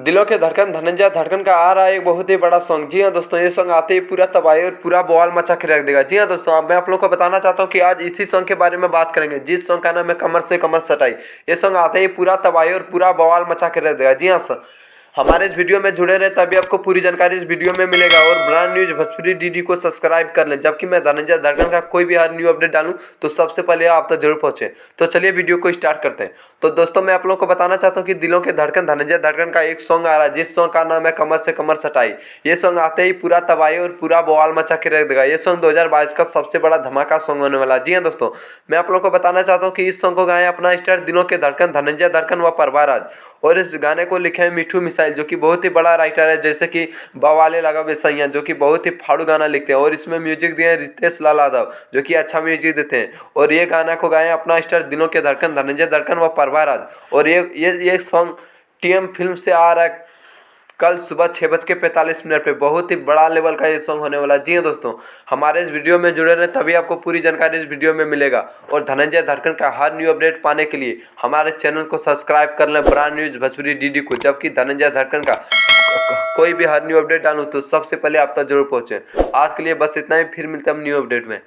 दिलों के धड़कन धनंजय धड़कन का आ रहा है एक बहुत ही बड़ा सॉन्ग। जी हाँ दोस्तों, ये सॉन्ग आते ही पूरा तबाही और पूरा बवाल मचा के रख देगा। जी हाँ दोस्तों, अब मैं आप लोगों को बताना चाहता हूँ कि आज इसी सॉन्ग के बारे में बात करेंगे, जिस सॉन्ग का नाम है कमर से कमर सटाई। ये सॉन्ग आते ही पूरा तबाही और पूरा बवाल मचा के रख देगा। जी हाँ सर, हमारे इस वीडियो में जुड़े रहे तभी आपको पूरी जानकारी इस वीडियो में मिलेगा। और ब्रांड न्यूज भोजपुरी डीडी को सब्सक्राइब कर लें, जबकि मैं धनंजय धड़कन का कोई भी हर न्यू अपडेट डालूं तो सबसे पहले आप तक जरूर पहुंचे। तो चलिए वीडियो को स्टार्ट करते हैं। तो दोस्तों, मैं आप लोगों को बताना चाहता हूं कि दिलों के धड़कन धनंजय धड़कन का एक सॉन्ग आ रहा है, जिस सॉन्ग का नाम है कमर से कमर सटाई। ये सॉन्ग आते ही पूरा तबाही और पूरा बवाल मचा के रख देगा। ये सॉन्ग 2022 का सबसे बड़ा धमाका सॉन्ग होने वाला है। जी हाँ दोस्तों, मैं आप लोगों को बताना चाहता हूँ कि इस सॉन्ग को गाए अपना स्टार दिलों के धड़कन धनंजय धड़कन व परवाराज, और इस गाने को लिखे हैं मिठू मिसाइल, जो कि बहुत ही बड़ा राइटर है, जैसे कि बवाले लगा बेसैया, जो कि बहुत ही फाड़ू गाना लिखते हैं। और इसमें म्यूजिक दिए हैं रितेश लाल यादव, जो कि अच्छा म्यूजिक देते हैं। और ये गाना को गाए अपना स्टार दिलों के धड़कन धनंजय धड़कन व परवाराज। और ये सॉन्ग टीएम फिल्म से आ रहा है कल सुबह 6:45 पे। बहुत ही बड़ा लेवल का ये सॉन्ग होने वाला है। जी हाँ दोस्तों, हमारे इस वीडियो में जुड़े रहे तभी आपको पूरी जानकारी इस वीडियो में मिलेगा। और धनंजय धड़कन का हर न्यू अपडेट पाने के लिए हमारे चैनल को सब्सक्राइब कर लें, ब्रांड न्यूज भोजपुरी डीडी को, जबकि धनंजय धड़कन का कोई भी हर न्यू अपडेट डालूँ तो सबसे पहले आप तक जरूर पहुँचे। आज के लिए बस इतना ही, फिर मिलते हैं हम न्यू अपडेट में।